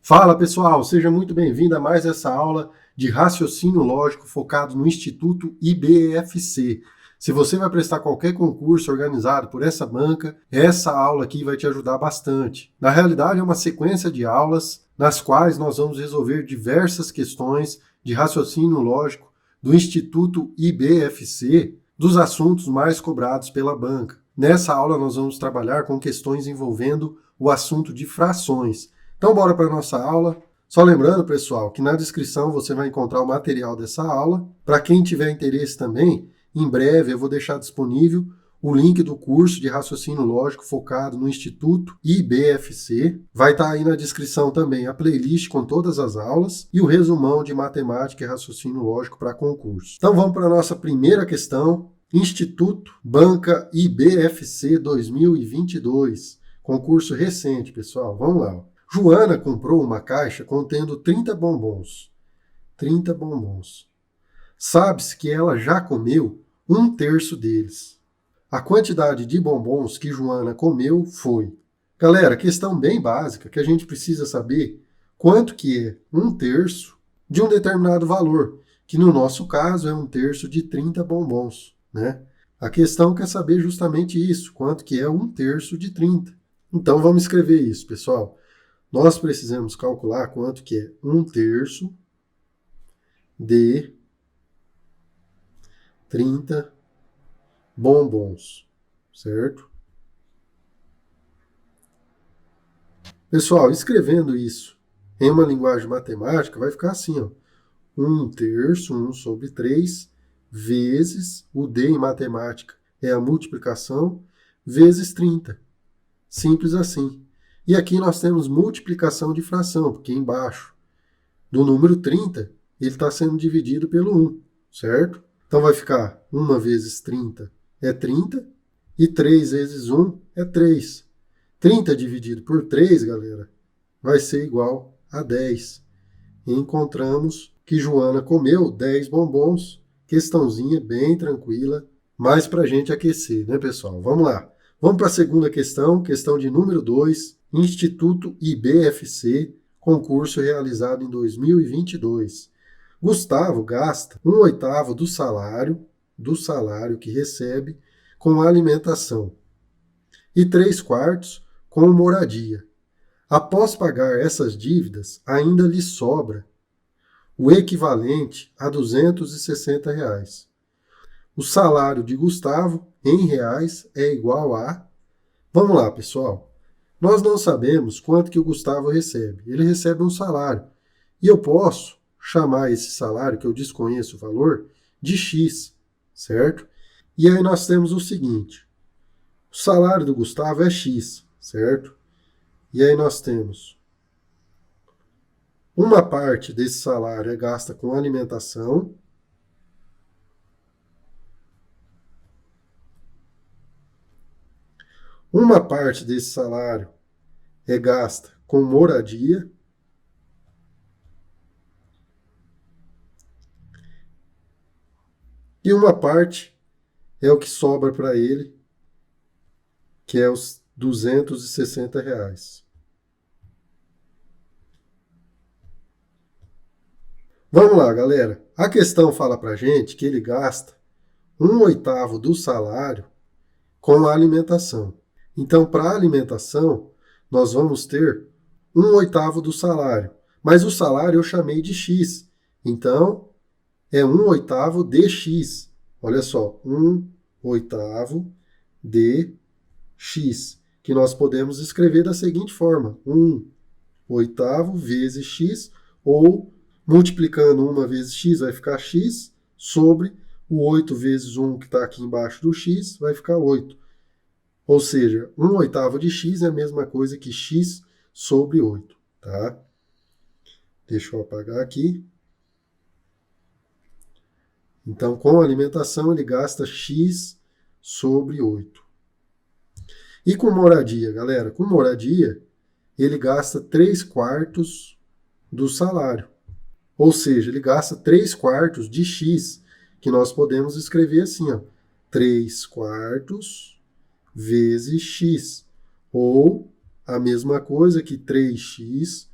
Fala pessoal, seja muito bem-vindo a mais essa aula de raciocínio lógico focado no Instituto IBFC. Se você vai prestar qualquer concurso organizado por essa banca, essa aula aqui vai te ajudar bastante. Na realidade, é uma sequência de aulas nas quais nós vamos resolver diversas questões de raciocínio lógico do Instituto IBFC, dos assuntos mais cobrados pela banca. Nessa aula nós vamos trabalhar com questões envolvendo o assunto de frações. Então, bora para a nossa aula. Só lembrando, pessoal, que na descrição você vai encontrar o material dessa aula. Para quem tiver interesse também, em breve eu vou deixar disponível o link do curso de raciocínio lógico focado no Instituto IBFC. Vai estar aí na descrição também a playlist com todas as aulas e o resumão de matemática e raciocínio lógico para concurso. Então, vamos para a nossa primeira questão. Instituto Banca IBFC 2022. Concurso recente, pessoal. Vamos lá. Joana comprou uma caixa contendo 30 bombons. 30 bombons. Sabe-se que ela já comeu 1/3 deles. A quantidade de bombons que Joana comeu foi... Galera, questão bem básica que a gente precisa saber quanto que é 1/3 de um determinado valor, que no nosso caso é 1/3 de 30 bombons, né? A questão quer saber justamente isso, quanto que é 1/3 de 30. Então vamos escrever isso, pessoal. Nós precisamos calcular quanto que é 1/3 de 30 bombons, certo? Pessoal, escrevendo isso em uma linguagem matemática, vai ficar assim, ó. 1/3, 1/3, vezes, o D em matemática é a multiplicação, vezes 30. Simples assim. E aqui nós temos multiplicação de fração, porque embaixo do número 30, ele está sendo dividido pelo 1, certo? Então vai ficar 1 vezes 30 é 30, e 3 vezes 1 é 3. 30 dividido por 3, galera, vai ser igual a 10. E encontramos que Joana comeu 10 bombons, questãozinha bem tranquila, mais para a gente aquecer, né, pessoal? Vamos lá. Vamos para a segunda questão, questão de número 2, Instituto IBFC, concurso realizado em 2022. Gustavo gasta 1/8 do salário que recebe com alimentação e 3/4 com moradia. Após pagar essas dívidas, ainda lhe sobra o equivalente a R$ 260. O salário de Gustavo, em reais, é igual a... Vamos lá, pessoal. Nós não sabemos quanto que o Gustavo recebe. Ele recebe um salário. E eu posso chamar esse salário, que eu desconheço o valor, de X, certo? E aí nós temos o seguinte. O salário do Gustavo é X, certo? E aí nós temos uma parte desse salário é gasta com alimentação. Uma parte desse salário é gasta com moradia. E uma parte é o que sobra para ele, que é os R$ 260. Vamos lá, galera. A questão fala para a gente que ele gasta 1/8 do salário com a alimentação. Então, para a alimentação, nós vamos ter 1/8 do salário. Mas o salário eu chamei de X. Então, é 1/8 de X. Olha só, 1/8 de X, que nós podemos escrever da seguinte forma: 1/8 vezes X, ou multiplicando 1 vezes X vai ficar X, sobre o 8 vezes 1 que está aqui embaixo do X, vai ficar 8. Ou seja, 1/8 de X é a mesma coisa que X sobre 8, tá? Deixa eu apagar aqui. Então, com a alimentação, ele gasta X sobre 8. E com moradia, galera? Com moradia, ele gasta 3/4 do salário. Ou seja, ele gasta 3/4 de X, que nós podemos escrever assim, ó. 3/4 vezes X. Ou a mesma coisa que 3x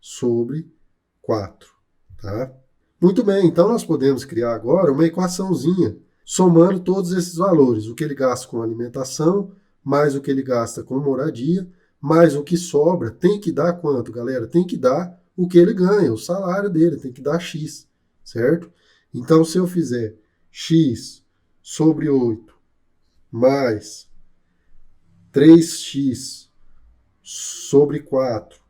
sobre 4. Tá? Muito bem, então nós podemos criar agora uma equaçãozinha somando todos esses valores. O que ele gasta com alimentação, mais o que ele gasta com moradia, mais o que sobra. Tem que dar quanto, galera? Tem que dar o que ele ganha, o salário dele, tem que dar X, certo? Então, se eu fizer X sobre 8 mais 3x sobre 4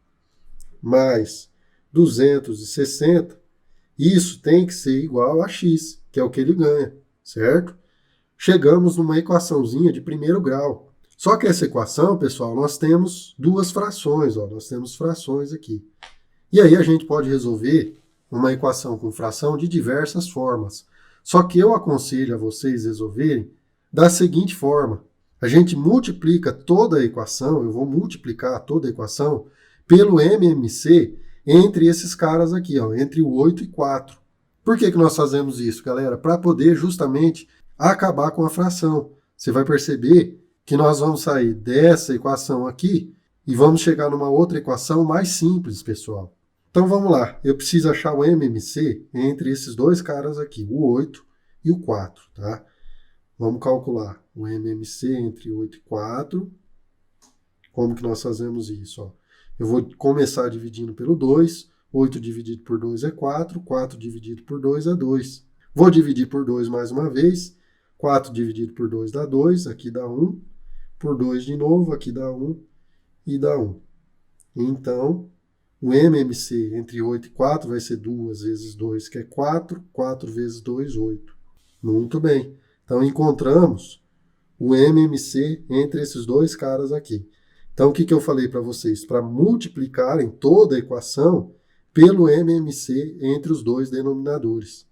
mais 260, isso tem que ser igual a x, que é o que ele ganha, certo? Chegamos numa equaçãozinha de primeiro grau. Só que essa equação, pessoal, nós temos duas frações, ó, nós temos frações aqui. E aí a gente pode resolver uma equação com fração de diversas formas. Só que eu aconselho a vocês resolverem da seguinte forma. A gente multiplica toda a equação, eu vou multiplicar toda a equação pelo MMC entre esses caras aqui, ó, entre o 8 e 4. Por que nós fazemos isso, galera? Para poder justamente acabar com a fração. Você vai perceber que nós vamos sair dessa equação aqui e vamos chegar numa outra equação mais simples, pessoal. Então vamos lá, eu preciso achar o MMC entre esses dois caras aqui, o 8 e o 4, tá? Vamos calcular o MMC entre 8 e 4. Como que nós fazemos isso? Ó? Eu vou começar dividindo pelo 2, 8 dividido por 2 é 4, 4 dividido por 2 é 2. Vou dividir por 2 mais uma vez, 4 dividido por 2 dá 2, aqui dá 1, por 2 de novo, aqui dá 1 e dá 1. Então, o MMC entre 8 e 4 vai ser 2 vezes 2, que é 4, 4 vezes 2, 8. Muito bem. Então, encontramos o MMC entre esses dois caras aqui. Então, o que eu falei para vocês? Para multiplicarem toda a equação pelo MMC entre os dois denominadores.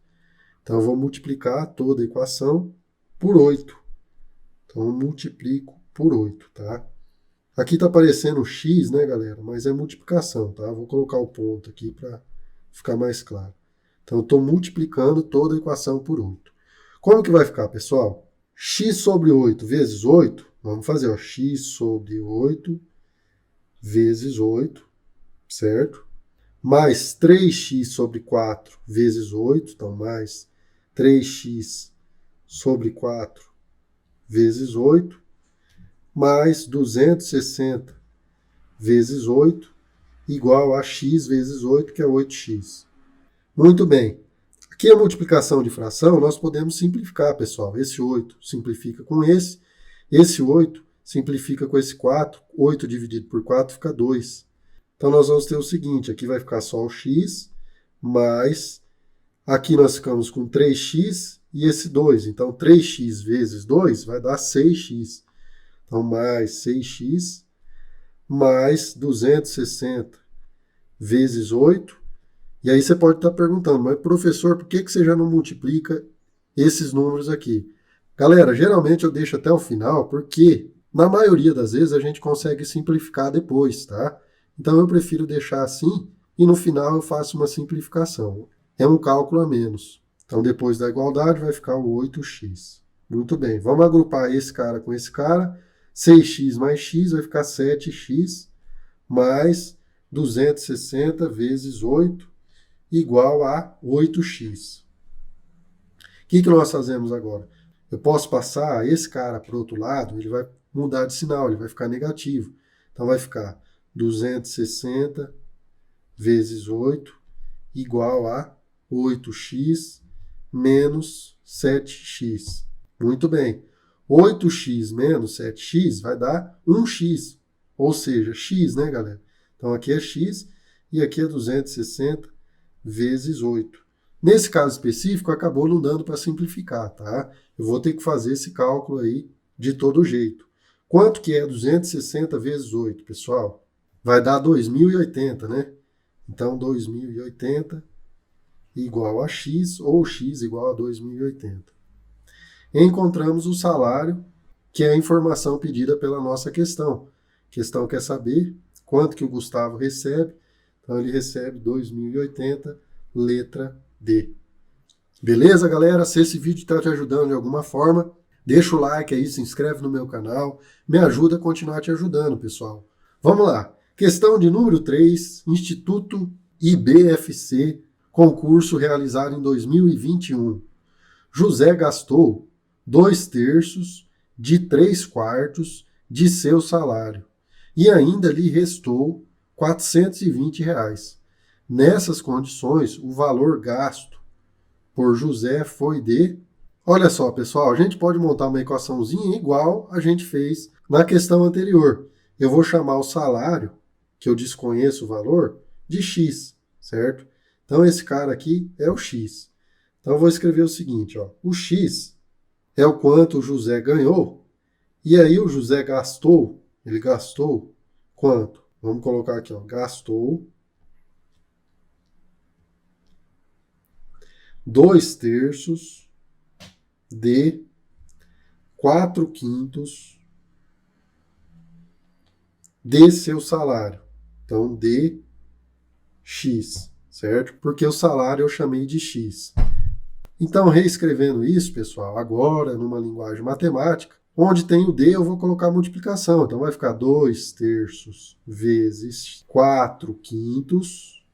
Então, eu vou multiplicar toda a equação por 8. Então, eu multiplico por 8, tá? Aqui está aparecendo x, né, galera? Mas é multiplicação, tá? Vou colocar o ponto aqui para ficar mais claro. Então, eu estou multiplicando toda a equação por 8. Como que vai ficar, pessoal? X sobre 8 vezes 8, vamos fazer, ó, x sobre 8 vezes 8, certo? Mais 3x sobre 4 vezes 8, então mais 3x sobre 4 vezes 8, mais 260 vezes 8, igual a x vezes 8, que é 8x. Muito bem. Aqui a multiplicação de fração, nós podemos simplificar, pessoal. Esse 8 simplifica com esse 8 simplifica com esse 4, 8 dividido por 4 fica 2. Então nós vamos ter o seguinte, aqui vai ficar só o x, mais, aqui nós ficamos com 3x e esse 2. Então 3x vezes 2 vai dar 6x. Então mais 6x, mais 260 vezes 8. E aí você pode estar perguntando, mas professor, por que você já não multiplica esses números aqui? Galera, geralmente eu deixo até o final, porque na maioria das vezes a gente consegue simplificar depois, tá? Então eu prefiro deixar assim e no final eu faço uma simplificação. É um cálculo a menos. Então depois da igualdade vai ficar o 8x. Muito bem, vamos agrupar esse cara com esse cara. 6x mais x vai ficar 7x mais 260 vezes 8 igual a 8x. O que nós fazemos agora? Eu posso passar esse cara para o outro lado, ele vai mudar de sinal, ele vai ficar negativo. Então vai ficar 260 vezes 8 igual a 8x menos 7x. Muito bem. 8x menos 7x vai dar 1x, ou seja, x, né, galera? Então aqui é x e aqui é 260 vezes 8. Nesse caso específico, acabou não dando para simplificar, tá? Eu vou ter que fazer esse cálculo aí de todo jeito. Quanto que é 260 vezes 8, pessoal? Vai dar 2080, né? Então, 2080 igual a x, ou x igual a 2080. Encontramos o salário, que é a informação pedida pela nossa questão. A questão quer saber quanto que o Gustavo recebe. Então, ele recebe 2080, letra D. Beleza, galera? Se esse vídeo está te ajudando de alguma forma, deixa o like aí, se inscreve no meu canal, me ajuda a continuar te ajudando, pessoal. Vamos lá. Questão de número 3, Instituto IBFC, concurso realizado em 2021. José gastou 2/3 de 3/4 de seu salário e ainda lhe restou R$ 420. Nessas condições, o valor gasto por José foi de... Olha só, pessoal, a gente pode montar uma equaçãozinha igual a gente fez na questão anterior. Eu vou chamar o salário, que eu desconheço o valor, de X, certo? Então, esse cara aqui é o X. Então, eu vou escrever o seguinte, ó. O X é o quanto o José ganhou, e aí o José gastou, ele gastou quanto? Vamos colocar aqui, ó, gastou 2/3 de 4/5 de seu salário. Então, de X, certo? Porque o salário eu chamei de X. Então, reescrevendo isso, pessoal, agora numa linguagem matemática, onde tem o D, eu vou colocar multiplicação. Então, vai ficar 2/3 vezes 4/5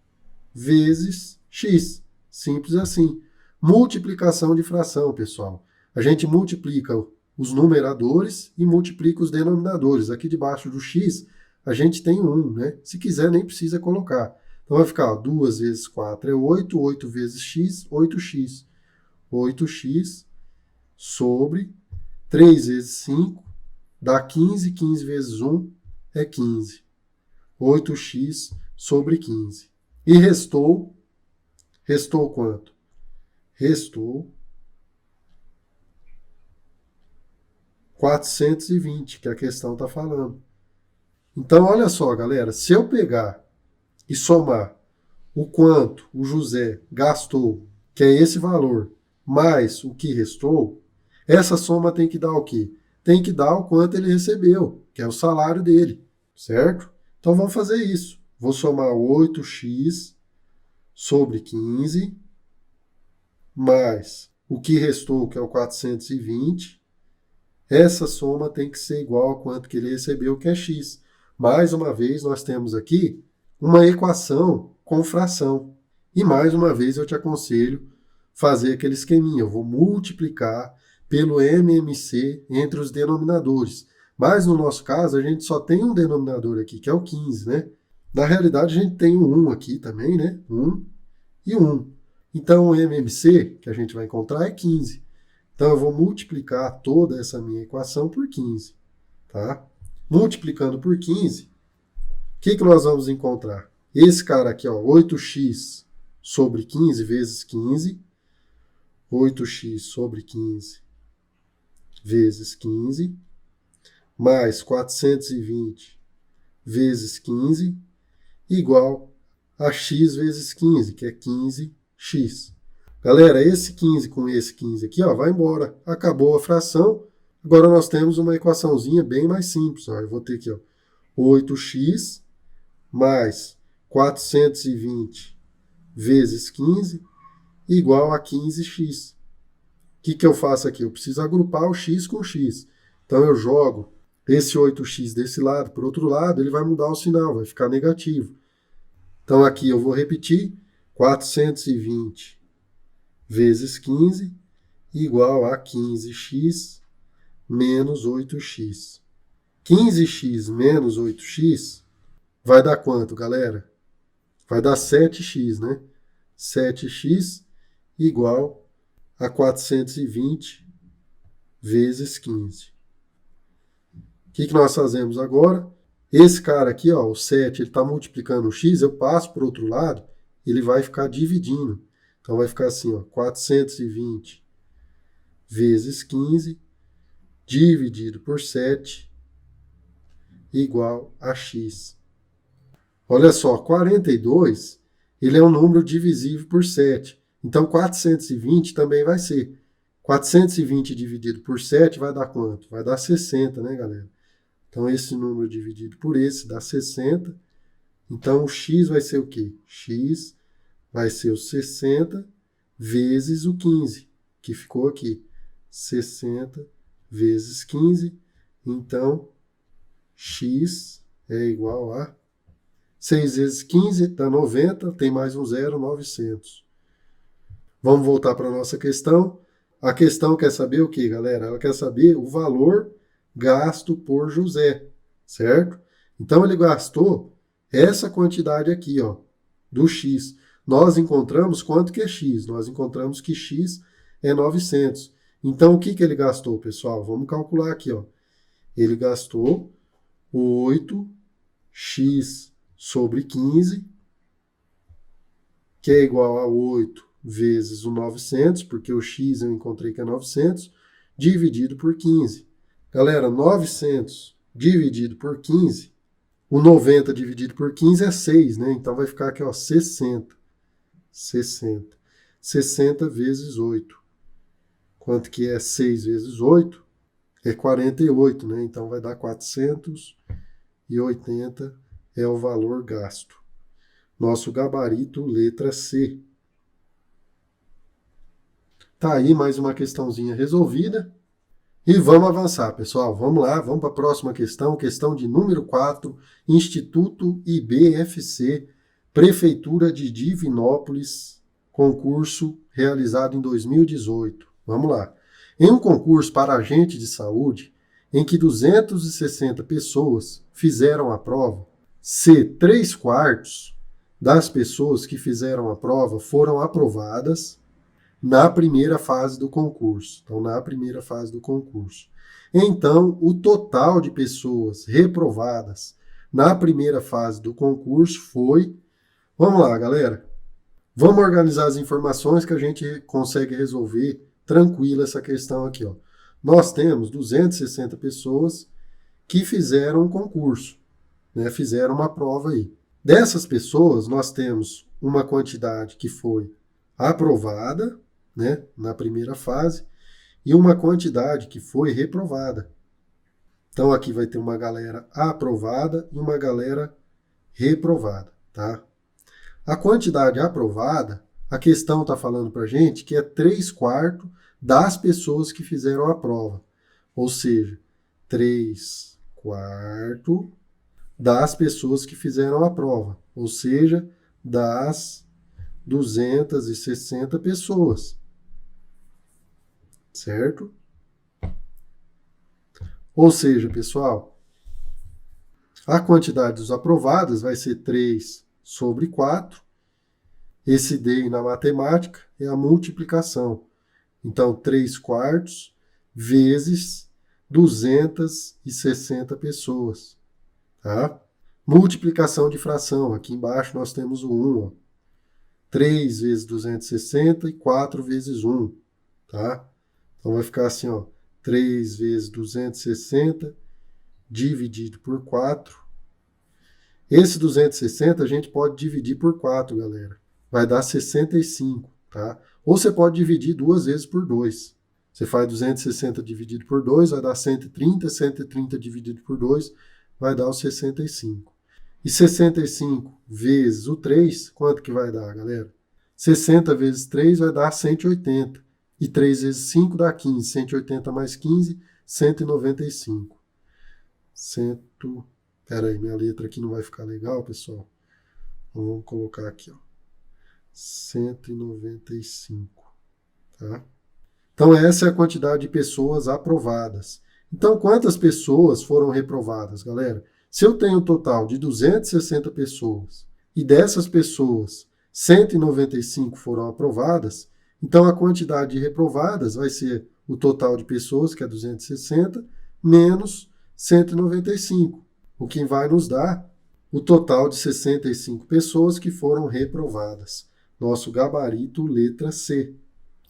vezes X. Simples assim. Multiplicação de fração, pessoal. A gente multiplica os numeradores e multiplica os denominadores. Aqui debaixo do X, a gente tem 1, né? Se quiser, nem precisa colocar. Então, vai ficar, ó, 2 vezes 4 é 8, 8 vezes X, 8X. 8x sobre 3 vezes 5 dá 15, 15 vezes 1 é 15. 8x sobre 15. E restou quanto? Restou 420, que a questão está falando. Então, olha só, galera, se eu pegar e somar o quanto o José gastou, que é esse valor, mais o que restou, essa soma tem que dar o quê? Tem que dar o quanto ele recebeu, que é o salário dele, certo? Então vamos fazer isso. Vou somar 8x sobre 15, mais o que restou, que é o 420. Essa soma tem que ser igual a quanto que ele recebeu, que é x. Mais uma vez, nós temos aqui uma equação com fração. E mais uma vez eu te aconselho fazer aquele esqueminha. Eu vou multiplicar pelo MMC entre os denominadores. Mas no nosso caso, a gente só tem um denominador aqui, que é o 15, né? Na realidade, a gente tem o 1 aqui também, né? 1 e 1. Então, o MMC que a gente vai encontrar é 15. Então, eu vou multiplicar toda essa minha equação por 15. Tá? Multiplicando por 15, o que nós vamos encontrar? Esse cara aqui, ó, 8x sobre 15 vezes 15. 8x sobre 15 vezes 15, mais 420 vezes 15, igual a x vezes 15, que é 15x. Galera, esse 15 com esse 15 aqui, ó, vai embora. Acabou a fração. Agora nós temos uma equaçãozinha bem mais simples. Ó. Eu vou ter aqui, ó, 8x mais 420 vezes 15 igual a 15x. O que eu faço aqui? Eu preciso agrupar o x com o x. Então eu jogo esse 8x desse lado para o outro lado, ele vai mudar o sinal, vai ficar negativo. Então aqui eu vou repetir, 420 vezes 15 igual a 15x menos 8x. 15x menos 8x vai dar quanto, galera? Vai dar 7x, né? 7x igual a 420 vezes 15. O que nós fazemos agora? Esse cara aqui, ó, o 7, ele está multiplicando o x, eu passo para o outro lado, ele vai ficar dividindo. Então vai ficar assim, ó, 420 vezes 15 dividido por 7 igual a x. Olha só, 42, ele é um número divisível por 7. Então 420 também vai ser. 420 dividido por 7 vai dar quanto? Vai dar 60, né, galera? Então, esse número dividido por esse dá 60. Então, o x vai ser o quê? X vai ser o 60 vezes o 15, que ficou aqui. 60 vezes 15. Então, x é igual a 6 vezes 15 dá 90, tem mais um zero, 900. Vamos voltar para a nossa questão. A questão quer saber o que, galera? Ela quer saber o valor gasto por José, certo? Então, ele gastou essa quantidade aqui, ó, do X. Nós encontramos quanto que é X? Nós encontramos que X é 900. Então, o que que ele gastou, pessoal? Vamos calcular aqui, ó. Ele gastou 8x sobre 15, que é igual a 8 vezes o 900, porque o x eu encontrei que é 900, dividido por 15. Galera, 900 dividido por 15, o 90 dividido por 15 é 6, né? Então vai ficar aqui, ó, 60. 60. 60 vezes 8. Quanto que é 6 vezes 8? É 48, né? Então vai dar 480 é o valor gasto. Nosso gabarito, letra C. Tá aí mais uma questãozinha resolvida. E vamos avançar, pessoal. Vamos lá, vamos para a próxima questão. Questão de número 4, Instituto IBFC, Prefeitura de Divinópolis, concurso realizado em 2018. Vamos lá. Em um concurso para agente de saúde, em que 260 pessoas fizeram a prova, se 3/4 das pessoas que fizeram a prova foram aprovadas na primeira fase do concurso. Então, na primeira fase do concurso. Então, o total de pessoas reprovadas na primeira fase do concurso foi... Vamos lá, galera. Vamos organizar as informações que a gente consegue resolver tranquilo essa questão aqui, ó. Nós temos 260 pessoas que fizeram um concurso, né? Fizeram uma prova aí. Dessas pessoas, nós temos uma quantidade que foi aprovada, né, na primeira fase, e uma quantidade que foi reprovada. Então, aqui vai ter uma galera aprovada e uma galera reprovada, tá? A quantidade aprovada, a questão está falando para a gente que é 3/4 das pessoas que fizeram a prova. Ou seja, 3/4 das pessoas que fizeram a prova. Ou seja, das 260 pessoas. Certo? Ou seja, pessoal, a quantidade dos aprovados vai ser 3/4. Esse D na matemática é a multiplicação. Então, 3/4 vezes 260 pessoas. Tá? Multiplicação de fração. Aqui embaixo nós temos o 1. Ó. 3 vezes 260 e 4 vezes 1. Tá? Então, vai ficar assim, ó, 3 vezes 260 dividido por 4. Esse 260 a gente pode dividir por 4, galera. Vai dar 65, tá? Ou você pode dividir 2 vezes por 2. Você faz 260 dividido por 2, vai dar 130. 130 dividido por 2, vai dar os 65. E 65 vezes o 3, quanto que vai dar, galera? 60 vezes 3 vai dar 180. E 3 vezes 5 dá 15. 180 mais 15, 195. Pera aí, minha letra aqui não vai ficar legal, pessoal. Então, vamos colocar aqui, ó. 195. Tá? Então, essa é a quantidade de pessoas aprovadas. Então, quantas pessoas foram reprovadas, galera? Se eu tenho um total de 260 pessoas e dessas pessoas 195 foram aprovadas, então, a quantidade de reprovadas vai ser o total de pessoas, que é 260, menos 195, o que vai nos dar o total de 65 pessoas que foram reprovadas. Nosso gabarito, letra C.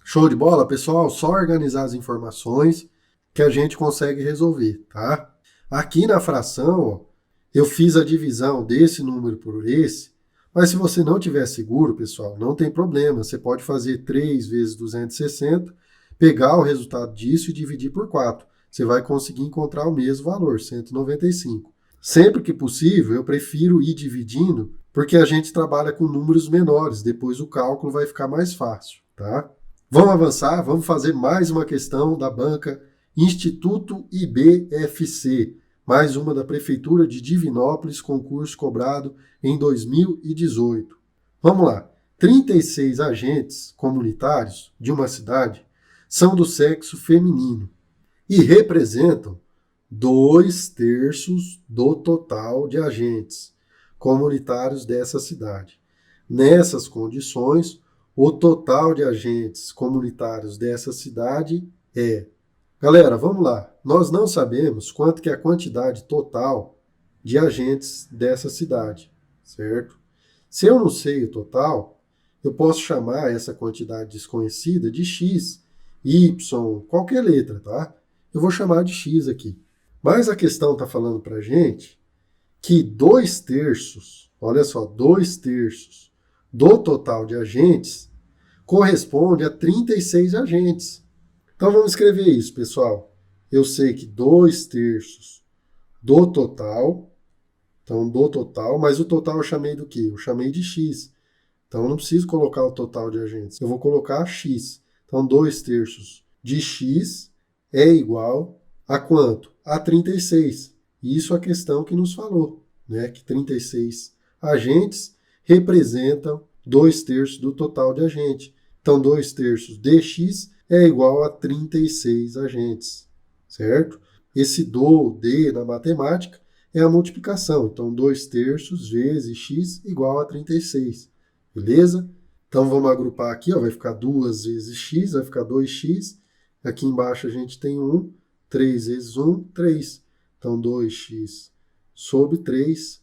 Show de bola, pessoal? Só organizar as informações que a gente consegue resolver, tá? Aqui na fração, ó, eu fiz a divisão desse número por esse, mas se você não tiver seguro, pessoal, não tem problema. Você pode fazer 3 vezes 260, pegar o resultado disso e dividir por 4. Você vai conseguir encontrar o mesmo valor, 195. Sempre que possível, eu prefiro ir dividindo, porque a gente trabalha com números menores. Depois o cálculo vai ficar mais fácil, tá? Vamos avançar, vamos fazer mais uma questão da banca Instituto IBFC, mais uma da Prefeitura de Divinópolis, concurso cobrado em 2018. Vamos lá. 36 agentes comunitários de uma cidade são do sexo feminino e representam 2/3 do total de agentes comunitários dessa cidade. Nessas condições, o total de agentes comunitários dessa cidade é... Galera, vamos lá. Nós não sabemos quanto que é a quantidade total de agentes dessa cidade, certo? Se eu não sei o total, eu posso chamar essa quantidade desconhecida de X, Y, qualquer letra, tá? Eu vou chamar de X aqui. Mas a questão está falando para a gente que 2/3, olha só, 2/3 do total de agentes corresponde a 36 agentes. Então vamos escrever isso, pessoal. Eu sei que 2/3 do total, então do total, mas o total eu chamei do quê? Eu chamei de X. Então eu não preciso colocar o total de agentes, eu vou colocar X. Então 2/3 de X é igual a quanto? A 36. Isso é a questão que nos falou, né? Que 36 agentes representam 2/3 do total de agentes. Então 2/3 de X é igual a 36 agentes, certo? Esse de na matemática é a multiplicação. Então 2/3 vezes X igual a 36, beleza? Então vamos agrupar aqui, ó, vai ficar 2 vezes X, vai ficar 2X. Aqui embaixo a gente tem 1, 3 vezes 1, 3. Então 2x sobre 3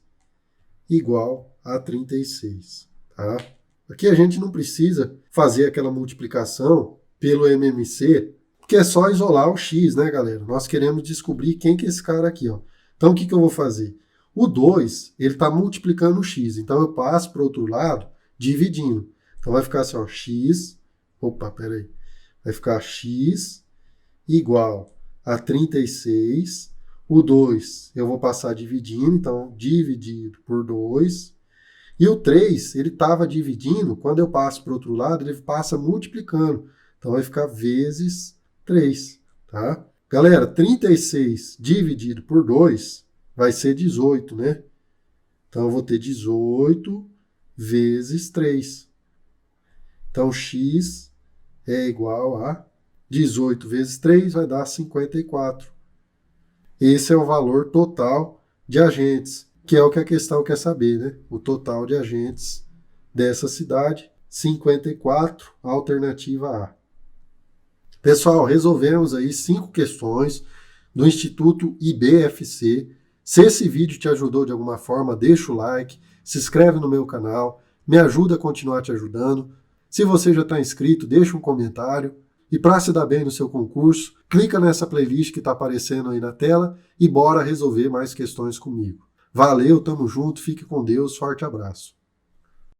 igual a 36. Tá? Aqui a gente não precisa fazer aquela multiplicação pelo MMC, porque é só isolar o x, né, galera? Nós queremos descobrir quem que é esse cara aqui, ó. Então o que eu vou fazer? O 2, ele está multiplicando o x, então eu passo para o outro lado dividindo. Então vai ficar assim, ó, x, opa, peraí, vai ficar x igual a 36, o 2 eu vou passar dividindo, então dividido por 2, e o 3 ele estava dividindo, quando eu passo para o outro lado, ele passa multiplicando, então vai ficar vezes 3, tá? Galera, 36 dividido por 2 vai ser 18, né? Então eu vou ter 18 vezes 3. Então x é igual a 18 vezes 3 vai dar 54. Esse é o valor total de agentes, que é o que a questão quer saber, né? O total de agentes dessa cidade, 54, alternativa A. Pessoal, resolvemos aí 5 questões do Instituto IBFC. Se esse vídeo te ajudou de alguma forma, deixa o like, se inscreve no meu canal, me ajuda a continuar te ajudando. Se você já está inscrito, deixa um comentário. E para se dar bem no seu concurso, clica nessa playlist que está aparecendo aí na tela e bora resolver mais questões comigo. Valeu, tamo junto, fique com Deus, forte abraço.